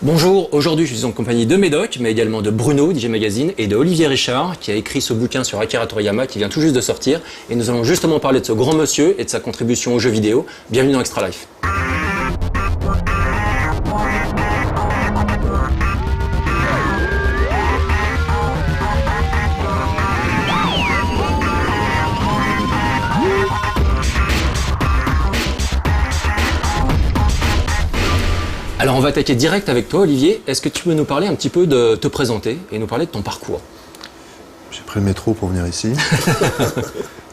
Bonjour, aujourd'hui je suis en compagnie de Médoc, mais également de Bruno, DJ Magazine, et de Olivier Richard, qui a écrit ce bouquin sur Akira Toriyama, qui vient tout juste de sortir. Et nous allons justement parler de ce grand monsieur et de sa contribution aux jeux vidéo. Bienvenue dans Extra Life. Alors on va attaquer direct avec toi Olivier, est-ce que tu peux nous parler un petit peu de te présenter et nous parler de ton parcours? J'ai pris le métro pour venir ici.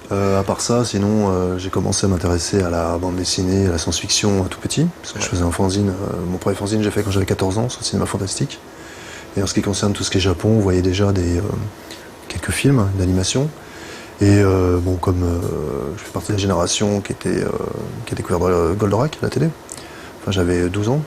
À part ça, sinon j'ai commencé à m'intéresser à la bande dessinée, à la science-fiction tout petit, parce que je faisais un fanzine, mon premier fanzine j'ai fait quand j'avais 14 ans sur le cinéma fantastique. Et en ce qui concerne tout ce qui est Japon, vous voyez déjà quelques films d'animation. Et comme je fais partie de la génération qui a découvert Goldorak à la télé, enfin j'avais 12 ans.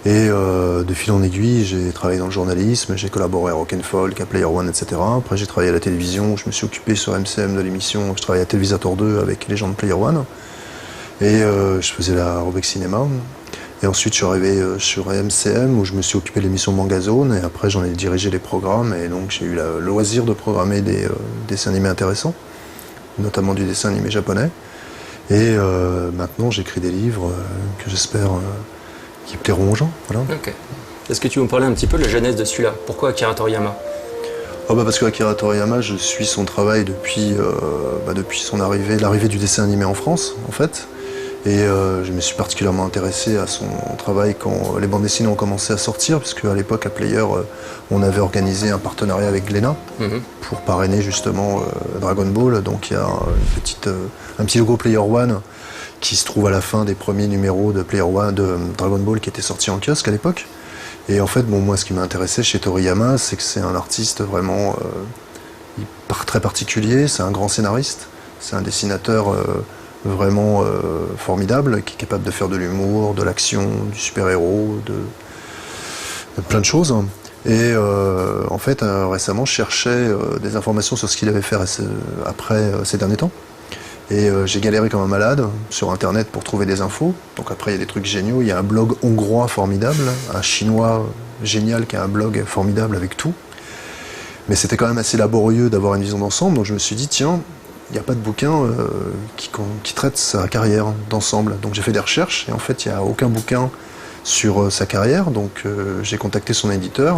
Et de fil en aiguille, j'ai travaillé dans le journalisme, j'ai collaboré à Rock'n'Folk, à Player One, etc. Après, j'ai travaillé à la télévision, je me suis occupé sur MCM de l'émission, je travaillais à Télévisateur 2 avec les gens de Player One. Et je faisais la rubrique cinéma. Et ensuite, je suis arrivé sur MCM où je me suis occupé de l'émission Manga Zone. Et après, j'en ai dirigé les programmes. Et donc, j'ai eu le loisir de programmer des dessins animés intéressants, notamment du dessin animé japonais. Et maintenant, j'écris des livres que j'espère qui plairont aux gens. Voilà. Ok. Est-ce que tu veux me parler un petit peu de la genèse de celui-là? Pourquoi Akira Toriyama? Parce que Akira Toriyama, je suis son travail depuis l'arrivée du dessin animé en France, en fait. Et je me suis particulièrement intéressé à son travail quand les bandes dessinées ont commencé à sortir, puisque à l'époque, à Player, on avait organisé un partenariat avec Glénat pour parrainer justement Dragon Ball. Donc il y a un petit logo Player One qui se trouve à la fin des premiers numéros de Player One, de Dragon Ball qui était sorti en kiosque à l'époque. Et en fait, moi, ce qui m'a intéressé chez Toriyama, c'est que c'est un artiste vraiment très particulier, c'est un grand scénariste, c'est un dessinateur vraiment formidable, qui est capable de faire de l'humour, de l'action, du super-héros, de plein de choses. Et en fait, récemment, je cherchais des informations sur ce qu'il avait fait après ces derniers temps. Et j'ai galéré comme un malade sur internet pour trouver des infos. Donc après il y a des trucs géniaux, il y a un blog hongrois formidable, un chinois génial qui a un blog formidable avec tout. Mais c'était quand même assez laborieux d'avoir une vision d'ensemble, donc je me suis dit tiens, il n'y a pas de bouquin qui traite sa carrière d'ensemble. Donc j'ai fait des recherches et en fait il n'y a aucun bouquin sur sa carrière, donc j'ai contacté son éditeur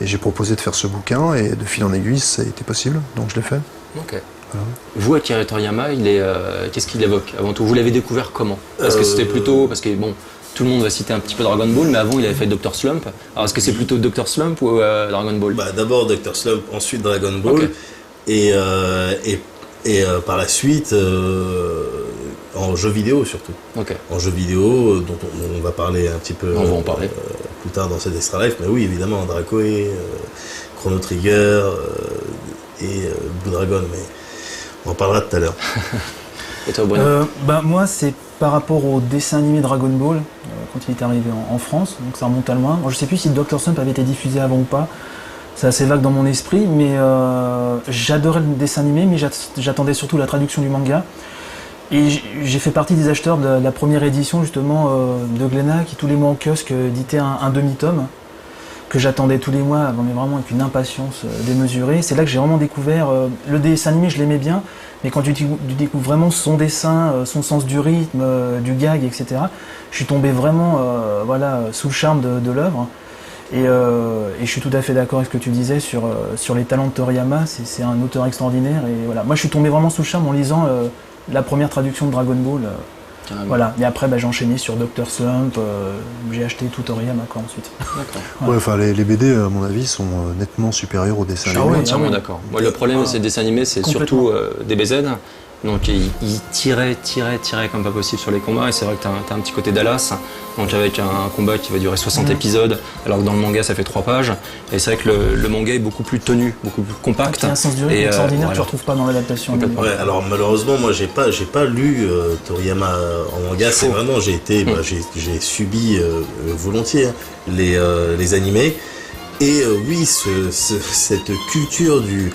et j'ai proposé de faire ce bouquin et de fil en aiguille ça a été possible, donc je l'ai fait. Ok. Vous, Akira Toriyama, qu'est-ce qu'il évoque avant tout? Vous l'avez découvert comment? Est-ce que c'était plutôt... Parce que bon, tout le monde va citer un petit peu Dragon Ball, mais avant il avait fait Dr Slump. Alors est-ce que c'est plutôt Dr Slump ou Dragon Ball? D'abord Dr Slump, ensuite Dragon Ball. Okay. Et par la suite, en jeu vidéo surtout. Okay. En jeu vidéo, dont on va parler un petit peu on va en parler. Plus tard dans cette Extra Life. Mais oui, évidemment, Dracoé, Chrono Trigger et Blue Dragon. Mais on en parlera tout à l'heure. Et toi, Bruno? Moi, c'est par rapport au dessin animé Dragon Ball, quand il est arrivé en France, donc ça remonte à loin. Moi, je ne sais plus si Dr Slump avait été diffusé avant ou pas, c'est assez vague dans mon esprit, mais j'adorais le dessin animé, mais j'attendais surtout la traduction du manga. Et j'ai fait partie des acheteurs de la première édition, justement, de Glénat, qui tous les mois en kiosque éditait un demi-tome, que j'attendais tous les mois, mais vraiment avec une impatience démesurée. C'est là que j'ai vraiment découvert, le dessin animé je l'aimais bien, mais quand tu découvres vraiment son dessin, son sens du rythme, du gag, etc., je suis tombé vraiment sous le charme de l'œuvre. Et je suis tout à fait d'accord avec ce que tu disais sur les talents de Toriyama, c'est un auteur extraordinaire. Et voilà. Moi je suis tombé vraiment sous le charme en lisant la première traduction de Dragon Ball. Voilà, et après j'ai enchaîné sur Dr Slump, j'ai acheté tout Toriyama ensuite. D'accord. Ouais, les BD à mon avis sont nettement supérieurs aux dessins animés. Oui, entièrement d'accord. Moi, le problème de ces dessins animés, c'est surtout des BZ. Donc il tirait comme pas possible sur les combats, et c'est vrai que t'as un petit côté Dallas, donc avec un combat qui va durer 60 épisodes, alors que dans le manga ça fait 3 pages, et c'est vrai que le manga est beaucoup plus tenu, beaucoup plus compact. Il y a un sens du rythme extraordinaire que tu ne retrouves pas dans l'adaptation. Ouais, alors malheureusement moi j'ai pas lu Toriyama en manga, c'est vraiment j'ai subi volontiers les animés, et oui cette culture du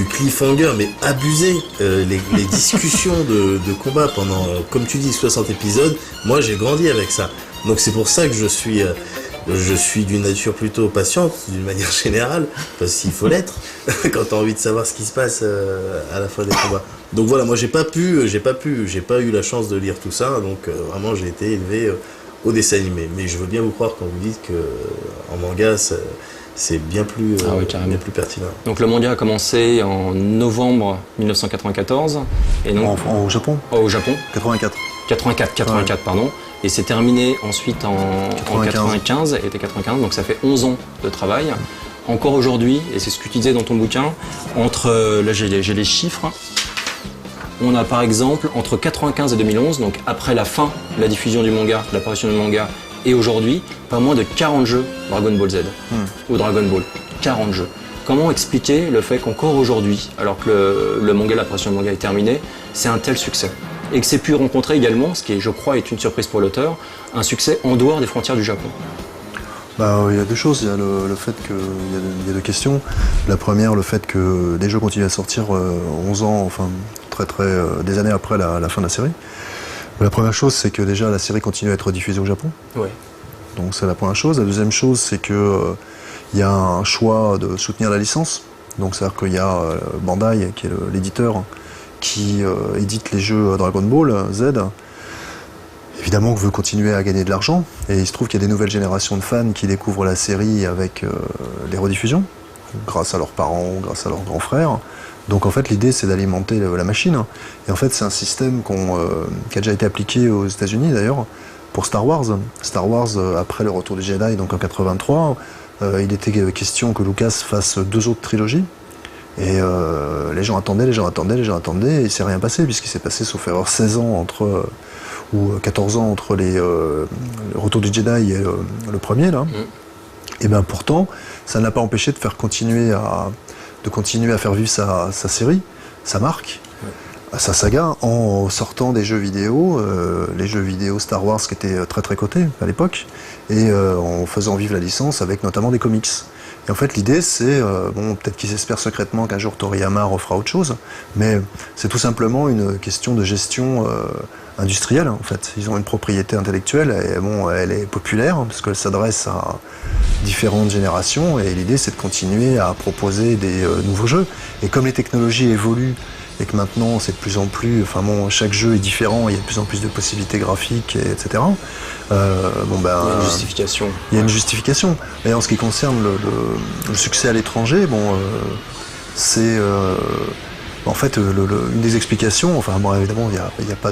cliffhanger, mais abusé, les discussions de combat pendant, comme tu dis, 60 épisodes, moi j'ai grandi avec ça. Donc c'est pour ça que je suis Je suis d'une nature plutôt patiente, d'une manière générale, parce qu'il faut l'être quand t'as envie de savoir ce qui se passe à la fin des combats. Donc voilà, moi j'ai pas eu la chance de lire tout ça, donc vraiment j'ai été élevé au dessin animé. Mais je veux bien vous croire quand vous dites que en manga c'est bien plus pertinent. Donc le manga a commencé en novembre 1994 et donc au Japon. Au Japon. 84, pardon. Et c'est terminé ensuite en 95, donc ça fait 11 ans de travail. Encore aujourd'hui, et c'est ce que tu disais dans ton bouquin, là j'ai les chiffres, on a par exemple entre 95 et 2011, donc après la fin de la diffusion du manga, l'apparition du manga, et aujourd'hui, pas moins de 40 jeux Dragon Ball Z ou Dragon Ball. 40 jeux. Comment expliquer le fait qu'encore aujourd'hui, alors que l'apparition du manga est terminée, c'est un tel succès? Et que c'est pu rencontrer également, ce qui je crois est une surprise pour l'auteur, un succès en dehors des frontières du Japon. Il y a deux choses. Il y a le fait qu'il y a deux questions. La première, le fait que des jeux continuent à sortir 11 ans, enfin des années après la fin de la série. La première chose, c'est que déjà la série continue à être diffusée au Japon. Ouais. Donc c'est la première chose. La deuxième chose, c'est que il y a un choix de soutenir la licence. Donc c'est-à-dire qu'il y a Bandai, qui est l'éditeur, qui édite les jeux Dragon Ball Z, évidemment veut continuer à gagner de l'argent. Et il se trouve qu'il y a des nouvelles générations de fans qui découvrent la série avec les rediffusions, grâce à leurs parents, grâce à leurs grands frères. Donc en fait l'idée c'est d'alimenter la machine. Et en fait c'est un système qui a déjà été appliqué aux États-Unis d'ailleurs, pour Star Wars. Star Wars, après le retour du Jedi, donc en 83, il était question que Lucas fasse 2 autres trilogies. Et les gens attendaient, et il s'est rien passé, puisqu'il s'est passé, sauf erreur, 16 ans ou 14 ans entre le retour du Jedi et le premier, là. Et bien pourtant, ça n'a pas empêché de continuer à faire vivre sa série, sa marque, sa saga, en sortant des jeux vidéo, les jeux vidéo Star Wars qui étaient très très cotés à l'époque, et en faisant vivre la licence avec notamment des comics. Et en fait, l'idée, c'est, peut-être qu'ils espèrent secrètement qu'un jour Toriyama refera autre chose, mais c'est tout simplement une question de gestion industrielle, en fait. Ils ont une propriété intellectuelle, et elle est populaire, parce qu'elle s'adresse à différentes générations, et l'idée, c'est de continuer à proposer des nouveaux jeux. Et comme les technologies évoluent, et que maintenant, c'est de plus en plus, chaque jeu est différent, il y a de plus en plus de possibilités graphiques, etc. Il y a une justification. Il y a une justification. Et en ce qui concerne le succès à l'étranger, c'est en fait une des explications. Évidemment, il y a pas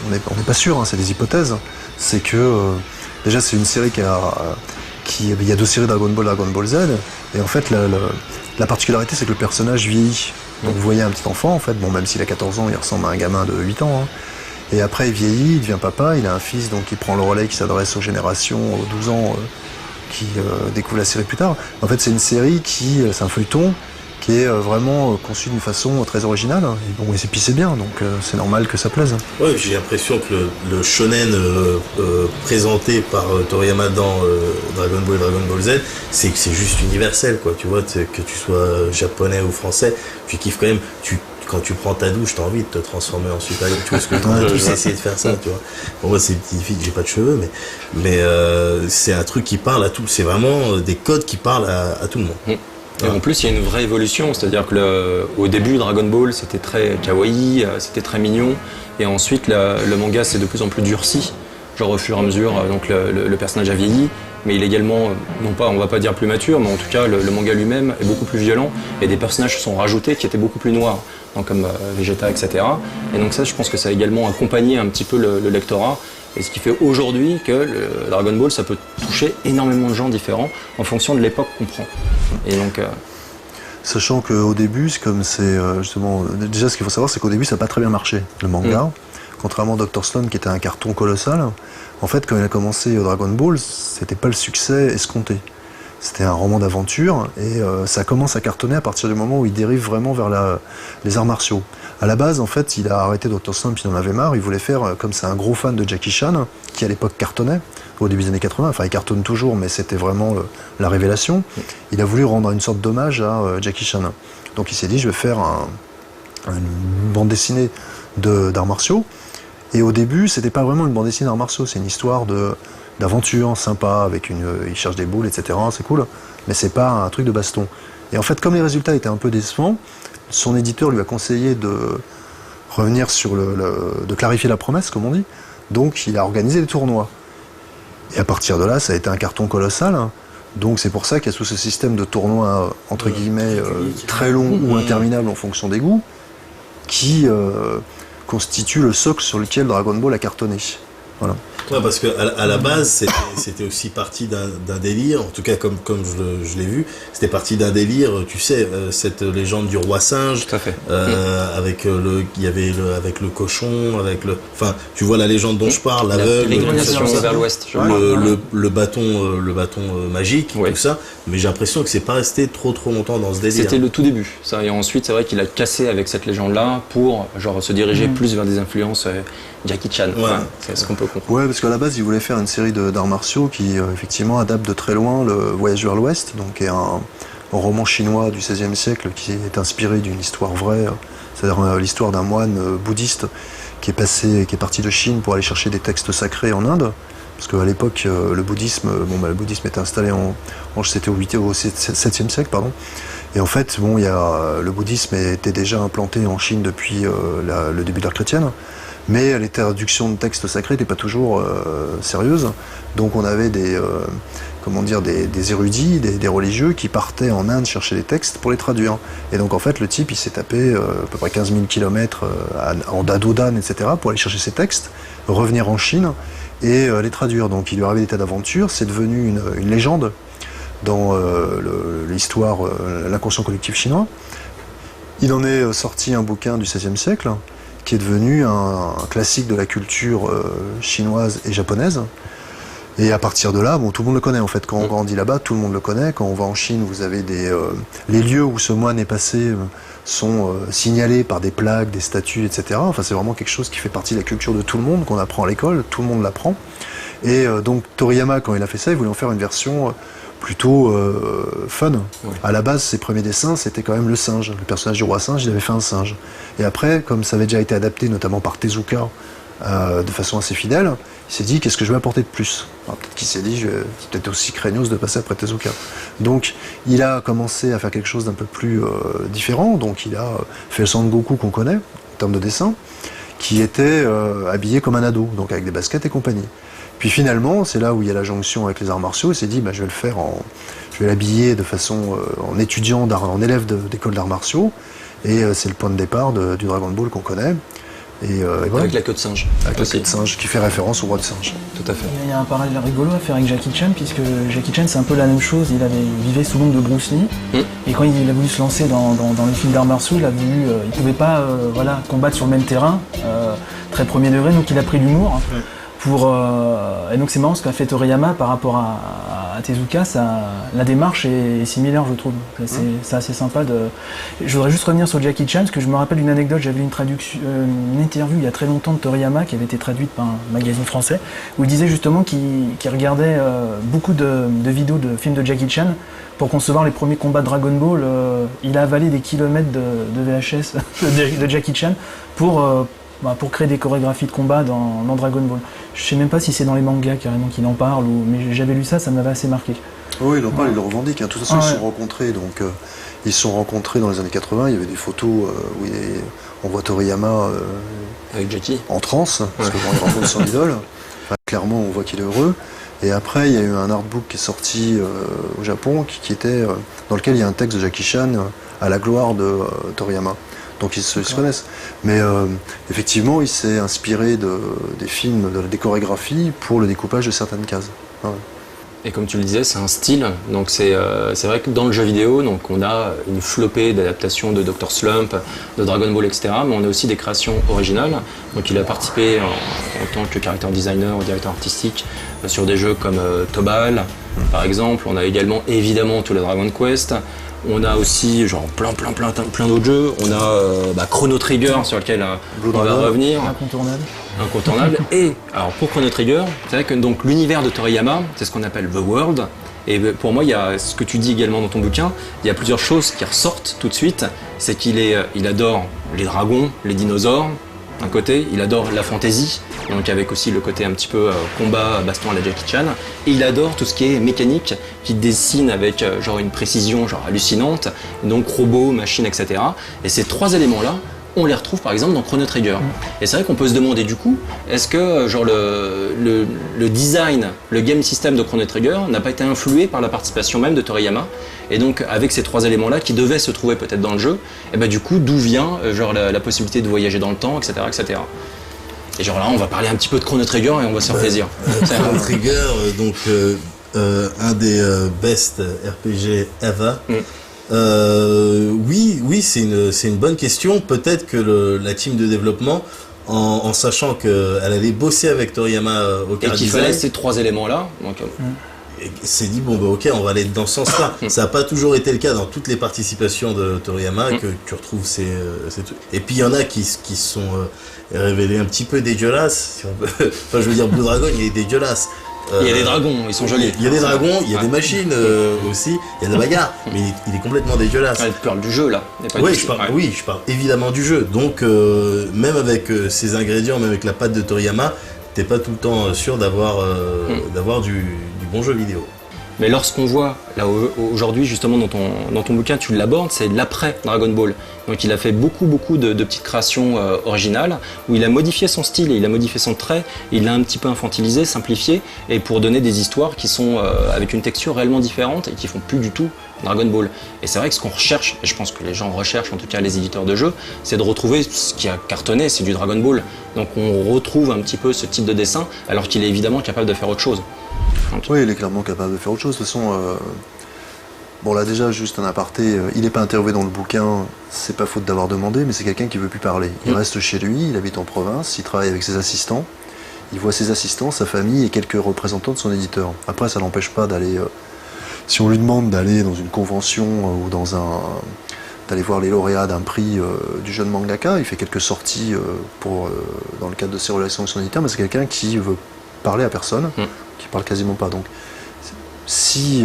on n'est pas sûr. C'est des hypothèses. C'est que déjà c'est une série il y a 2 séries Dragon Ball Z. Et en fait, la particularité, c'est que le personnage vieillit. Donc vous voyez un petit enfant, en fait, même s'il a 14 ans, il ressemble à un gamin de 8 ans. Et après, il vieillit, il devient papa, il a un fils, donc il prend le relais qui s'adresse aux générations 12 ans qui découvrent la série plus tard. En fait, c'est une série c'est un feuilleton qui est vraiment conçu d'une façon très originale. Et puis c'est bien, donc c'est normal que ça plaise. Ouais, j'ai l'impression que le shonen présenté par Toriyama dans Dragon Ball et Dragon Ball Z, c'est juste universel, quoi. Tu vois, que tu sois japonais ou français, tu kiffes quand même. Quand tu prends ta douche, t'as envie de te transformer en super-héros. Tu vois ce que je veux dire, tous essayer de faire ça, tu vois. Bon, moi, c'est difficile, j'ai pas de cheveux, mais c'est un truc qui parle à tout. C'est vraiment des codes qui parlent à tout le monde. Et en plus, il y a une vraie évolution, c'est-à-dire que au début, Dragon Ball, c'était très kawaii, c'était très mignon, et ensuite, le manga s'est de plus en plus durci, genre au fur et à mesure, donc le personnage a vieilli, mais il est également, non pas, on va pas dire plus mature, mais en tout cas, le manga lui-même est beaucoup plus violent, et des personnages sont rajoutés qui étaient beaucoup plus noirs, donc comme Vegeta, etc. Et donc ça, je pense que ça a également accompagné un petit peu le lectorat, et ce qui fait aujourd'hui que le Dragon Ball, ça peut toucher énormément de gens différents en fonction de l'époque qu'on prend. Et donc, sachant qu'au début, justement, déjà ce qu'il faut savoir, c'est qu'au début, ça n'a pas très bien marché, le manga. Contrairement à Dr. Stone, qui était un carton colossal, en fait, quand il a commencé Dragon Ball, c'était pas le succès escompté. C'était un roman d'aventure, et ça commence à cartonner à partir du moment où il dérive vraiment vers les arts martiaux. À la base, en fait, il a arrêté Dr. Stone, puis il en avait marre. Il voulait faire, comme c'est un gros fan de Jackie Chan, qui à l'époque cartonnait, au début des années 80, enfin il cartonne toujours, mais c'était vraiment la révélation. Il a voulu rendre une sorte d'hommage à Jackie Chan. Donc il s'est dit, je vais faire une bande dessinée d'arts martiaux. Et au début, c'était pas vraiment une bande dessinée d'arts martiaux, c'est une histoire d'aventure sympa, avec il cherche des boules, etc. C'est cool, mais c'est pas un truc de baston. Et en fait, comme les résultats étaient un peu décevants, son éditeur lui a conseillé de revenir sur de clarifier la promesse, comme on dit. Donc, il a organisé des tournois. Et à partir de là, ça a été un carton colossal. Donc, c'est pour ça qu'il y a tout ce système de tournois, entre guillemets, très longs ou interminables en fonction des goûts, qui constitue le socle sur lequel Dragon Ball a cartonné. Voilà. Ouais, parce qu'à la base, c'était aussi parti d'un délire, en tout cas comme je l'ai vu, c'était parti d'un délire, tu sais, cette légende du roi singe, tout à fait. Avec avec le cochon, enfin, tu vois la légende dont je parle, l'aveugle, vers l'ouest, le bâton magique, tout ça, mais j'ai l'impression que c'est pas resté trop longtemps dans ce délire. C'était le tout début, ça, et ensuite c'est vrai qu'il a cassé avec cette légende-là pour genre se diriger plus vers des influences Jackie Chan. Ouais. Enfin, c'est ce qu'on peut comprendre. Ouais, parce qu'à la base, il voulait faire une série d'arts martiaux qui, effectivement, adapte de très loin le Voyage vers l'Ouest, donc qui est un roman chinois du XVIe siècle qui est inspiré d'une histoire vraie, c'est-à-dire l'histoire d'un moine bouddhiste qui est parti de Chine pour aller chercher des textes sacrés en Inde, parce qu'à l'époque, le bouddhisme était installé c'était au 7e siècle, pardon. Et en fait, le bouddhisme était déjà implanté en Chine depuis le début de l'ère chrétienne. Mais les traductions de textes sacrés n'étaient pas toujours sérieuses. Donc on avait des érudits, des religieux qui partaient en Inde chercher les textes pour les traduire. Et donc en fait, le type, il s'est tapé à peu près 15 000 km en dadodan, etc., pour aller chercher ces textes, revenir en Chine et les traduire. Donc il lui arrivait des tas d'aventures. C'est devenu une légende dans l'histoire, l'inconscient collectif chinois. Il en est sorti un bouquin du XVIe siècle, qui est devenu un classique de la culture chinoise et japonaise. Et à partir de là, tout le monde le connaît en fait. Quand on grandit là-bas, tout le monde le connaît. Quand on va en Chine, vous avez les lieux où ce moine est passé sont signalés par des plaques, des statues, etc. Enfin, c'est vraiment quelque chose qui fait partie de la culture de tout le monde, qu'on apprend à l'école, tout le monde l'apprend. Et donc Toriyama, quand il a fait ça, il voulait en faire une version plutôt fun. Oui. À la base, ses premiers dessins, c'était quand même le singe. Le personnage du roi singe, il avait fait un singe. Et après, comme ça avait déjà été adapté, notamment par Tezuka, de façon assez fidèle, il s'est dit, qu'est-ce que je vais apporter de plus? Peut-être qu'il s'est dit, c'est peut-être aussi craignos de passer après Tezuka. Donc, il a commencé à faire quelque chose d'un peu plus différent. Donc, il a fait le Sangoku qu'on connaît, en termes de dessin, qui était habillé comme un ado, donc avec des baskets et compagnie. Puis finalement, c'est là où il y a la jonction avec les arts martiaux, il s'est dit, je vais l'habiller de façon en étudiant, en élève d'école d'arts martiaux, et c'est le point de départ du Dragon Ball qu'on connaît. Et voilà. Avec la queue de singe. Avec la queue de singe, qui fait référence au roi de singe. Tout à fait. Il y a un parallèle rigolo à faire avec Jackie Chan, puisque Jackie Chan, c'est un peu la même chose. Il vivait sous l'ombre de Bruce Lee, et quand il a voulu se lancer dans les films d'arts martiaux, il pouvait pas combattre sur le même terrain, très premier degré, donc il a pris l'humour. Et donc c'est marrant ce qu'a fait Toriyama par rapport à Tezuka, la démarche est similaire, je trouve. C'est assez sympa Je voudrais juste revenir sur Jackie Chan, parce que je me rappelle d'une anecdote, j'avais une interview il y a très longtemps de Toriyama qui avait été traduite par un magazine français, où il disait justement qu'il regardait beaucoup de vidéos de films de Jackie Chan pour concevoir les premiers combats de Dragon Ball. Il a avalé des kilomètres de VHS de Jackie Chan pour créer des chorégraphies de combat dans Dragon Ball. Je sais même pas si c'est dans les mangas carrément qu'il en parle, mais j'avais lu ça m'avait assez marqué. Oui, il en parle, il le revendique. De toute façon, ils se sont rencontrés dans les années 80, il y avait des photos où on voit Toriyama avec Jackie en transe, parce que quand il rencontre son idole, clairement on voit qu'il est heureux. Et après, il y a eu un artbook qui est sorti au Japon, qui était, dans lequel il y a un texte de Jackie Chan à la gloire de Toriyama. Donc ils se connaissent. Mais effectivement, il s'est inspiré des films, des chorégraphies pour le découpage de certaines cases. Ah ouais. Et comme tu le disais, c'est un style. Donc c'est vrai que dans le jeu vidéo, donc on a une flopée d'adaptations de Dr. Slump, de Dragon Ball, etc. Mais on a aussi des créations originales. Donc il a participé en tant que character designer ou directeur artistique sur des jeux comme Tobal, par exemple. On a également évidemment tous les Dragon Quest. On a aussi plein d'autres jeux. On a Chrono Trigger sur lequel on va revenir. Incontournable. Et alors pour Chrono Trigger, c'est vrai que donc l'univers de Toriyama, c'est ce qu'on appelle The World. Et pour moi, il y a ce que tu dis également dans ton bouquin, il y a plusieurs choses qui ressortent tout de suite. C'est qu'il adore les dragons, les dinosaures, d'un côté, il adore la fantasy, donc avec aussi le côté un petit peu combat, baston à la Jackie Chan, et il adore tout ce qui est mécanique, qui dessine avec genre une précision genre hallucinante, donc robots, machines, etc. Et ces trois éléments-là, on les retrouve par exemple dans Chrono Trigger. Et c'est vrai qu'on peut se demander du coup, est-ce que genre le design, le game system de Chrono Trigger n'a pas été influé par la participation même de Toriyama, et donc avec ces trois éléments-là qui devaient se trouver peut-être dans le jeu, et bah du coup d'où vient genre la possibilité de voyager dans le temps, etc., etc. Et genre là on va parler un petit peu de Chrono Trigger et on va se faire plaisir. Chrono Trigger, donc un des best RPG ever. Oui, c'est une bonne question. Peut-être que la team de développement, en sachant qu'elle allait bosser avec Toriyama au et qu'il fallait ces trois éléments-là, donc s'est dit bon bah ok, on va aller dans ce sens-là. Ça n'a pas toujours été le cas dans toutes les participations de Toriyama que tu retrouves ces trucs. Et puis il y en a qui sont révélés un petit peu dégueulasses. Si on peut... enfin je veux dire, Blue Dragon il est dégueulasse. Il y a des dragons, ils sont jolis. Il y a des dragons, il y a des machines aussi, il y a de la bagarre, mais il est complètement dégueulasse. Tu parles du jeu là. Oui, je parle évidemment du jeu. Donc même avec ces ingrédients, même avec la patte de Toriyama, t'es pas tout le temps sûr d'avoir du bon jeu vidéo. Mais lorsqu'on voit, là aujourd'hui justement dans ton bouquin, tu l'abordes, c'est l'après Dragon Ball. Donc il a fait beaucoup de petites créations originales, où il a modifié son style et il a modifié son trait, il l'a un petit peu infantilisé, simplifié, et pour donner des histoires qui sont avec une texture réellement différente et qui font plus du tout Dragon Ball. Et c'est vrai que ce qu'on recherche, et je pense que les gens recherchent, en tout cas les éditeurs de jeux, c'est de retrouver ce qui a cartonné, c'est du Dragon Ball. Donc on retrouve un petit peu ce type de dessin, alors qu'il est évidemment capable de faire autre chose. Oui, il est clairement capable de faire autre chose. De toute façon, bon là déjà, juste un aparté, il n'est pas interviewé dans le bouquin, c'est pas faute d'avoir demandé, mais c'est quelqu'un qui veut plus parler. Il reste chez lui, il habite en province, il travaille avec ses assistants, il voit ses assistants, sa famille et quelques représentants de son éditeur. Après, ça n'empêche pas d'aller, si on lui demande d'aller dans une convention ou d'aller voir les lauréats d'un prix du jeune mangaka, il fait quelques sorties dans le cadre de ses relations avec son éditeur, mais c'est quelqu'un qui veut parler à personne, qui parle quasiment pas. Donc, si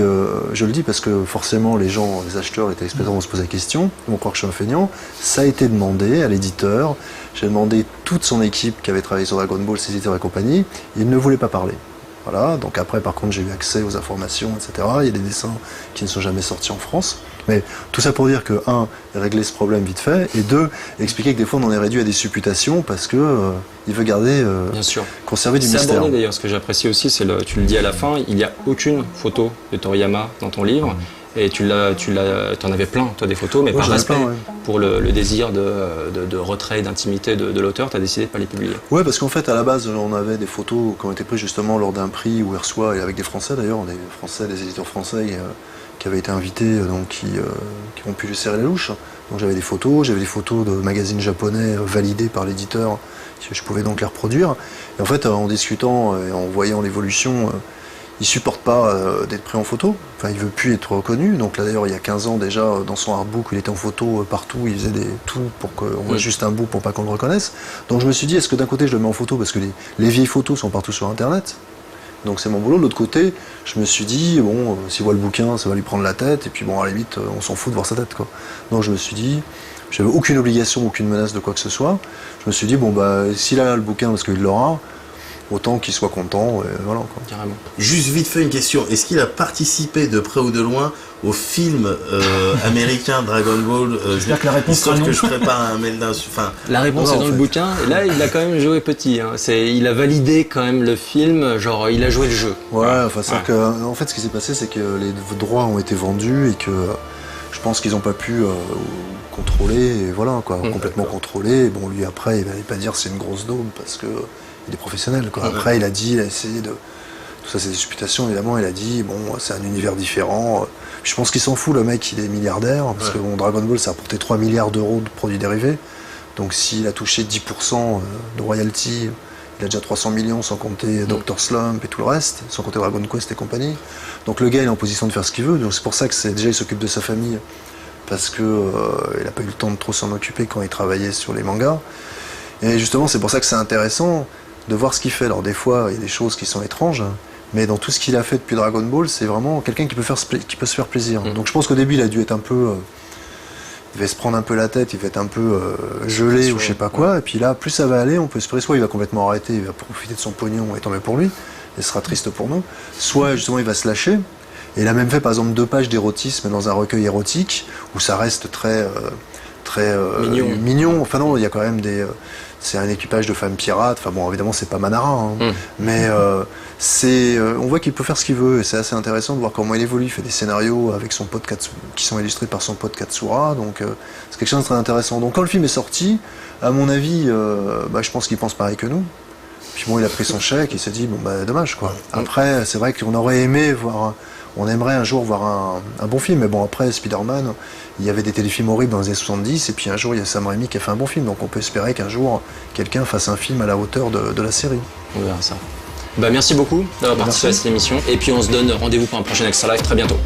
je le dis parce que forcément les acheteurs, les téléspectateurs vont se poser la question, ils vont croire que je suis un feignant, ça a été demandé à l'éditeur, j'ai demandé toute son équipe qui avait travaillé sur Dragon Ball, ses éditeurs et compagnie, il ne voulait pas parler. Voilà, donc après par contre j'ai eu accès aux informations, etc. Il y a des dessins qui ne sont jamais sortis en France. Mais tout ça pour dire que, un, régler ce problème vite fait, et deux, expliquer que des fois on en est réduit à des supputations parce que il veut garder, conserver du mystère. C'est abordé d'ailleurs, ce que j'apprécie aussi, c'est tu le dis à la fin, il n'y a aucune photo de Toriyama dans ton livre. Et t'en avais plein, toi, des photos, mais par respect, pour le désir de retrait, d'intimité de l'auteur, t'as décidé de pas les publier. Ouais, parce qu'en fait, à la base, on avait des photos qui ont été prises justement lors d'un prix où il reçoit, et avec des Français d'ailleurs, des éditeurs français qui avaient été invités, donc qui ont pu lui serrer la louche. Donc j'avais des photos de magazines japonais validés par l'éditeur, je pouvais donc les reproduire. Et en fait, en discutant et en voyant l'évolution, il supporte pas d'être pris en photo, enfin il veut plus être reconnu, donc là d'ailleurs il y a 15 ans déjà dans son artbook il était en photo partout, il faisait tout pour qu'on voit juste un bout pour pas qu'on le reconnaisse. Donc je me suis dit est-ce que d'un côté je le mets en photo parce que les vieilles photos sont partout sur internet, donc c'est mon boulot, de l'autre côté je me suis dit bon s'il voit le bouquin ça va lui prendre la tête et puis bon à la limite on s'en fout de voir sa tête quoi. Donc je me suis dit, j'avais aucune obligation, aucune menace de quoi que ce soit, je me suis dit bon bah s'il a le bouquin parce qu'il l'aura, autant qu'il soit content, et voilà quoi. Carrément. Juste vite fait une question, est-ce qu'il a participé de près ou de loin au film américain Dragon Ball J'espère que la réponse histoire sera non. que je prépare un mail d'insu. Enfin, la réponse est dans le bouquin, et là il a quand même joué petit, hein. Il a validé quand même le film, genre il a joué le jeu. Ouais, enfin c'est que en fait ce qui s'est passé c'est que les droits ont été vendus et que je pense qu'ils n'ont pas pu contrôler, et voilà quoi, complètement contrôler. Bon lui après il n'allait pas dire c'est une grosse daube parce que il est professionnel quoi. Après il a essayé de... Tout ça c'est des supputations évidemment, il a dit bon c'est un univers différent. Je pense qu'il s'en fout le mec, il est milliardaire, parce que bon, Dragon Ball ça a rapporté 3 milliards d'euros de produits dérivés. Donc s'il a touché 10% de royalty, il a déjà 300 millions sans compter Dr Slump et tout le reste, sans compter Dragon Quest et compagnie. Donc le gars il est en position de faire ce qu'il veut, donc c'est pour ça que déjà il s'occupe de sa famille, parce que il n'a pas eu le temps de trop s'en occuper quand il travaillait sur les mangas. Et justement c'est pour ça que c'est intéressant de voir ce qu'il fait. Alors des fois, il y a des choses qui sont étranges, mais dans tout ce qu'il a fait depuis Dragon Ball, c'est vraiment quelqu'un qui peut se faire plaisir. Donc je pense qu'au début, il a dû être un peu... il va se prendre un peu la tête, il va être un peu gelé ou je sais pas quoi, et puis là, plus ça va aller, on peut espérer, soit il va complètement arrêter, il va profiter de son pognon et tant mieux pour lui, et ce sera triste pour nous, soit justement il va se lâcher, et il a même fait par exemple 2 pages d'érotisme dans un recueil érotique, où ça reste très mignon, enfin non, il y a quand même c'est un équipage de femmes pirates, enfin bon, évidemment c'est pas Manara, hein, mais on voit qu'il peut faire ce qu'il veut, et c'est assez intéressant de voir comment il évolue, il fait des scénarios avec son pote qui sont illustrés par son pote Katsura, donc c'est quelque chose de très intéressant. Donc quand le film est sorti, à mon avis, je pense qu'il pense pareil que nous. Puis bon, il a pris son chèque, il s'est dit, bon bah dommage quoi. Après, c'est vrai qu'on aurait aimé on aimerait un jour voir un bon film, mais bon après Spider-Man, il y avait des téléfilms horribles dans les années 70, et puis un jour il y a Sam Raimi qui a fait un bon film, donc on peut espérer qu'un jour quelqu'un fasse un film à la hauteur de la série. On verra ça. Merci beaucoup d'avoir participé à cette émission, et puis on se donne rendez-vous pour un prochain Extra Life très bientôt.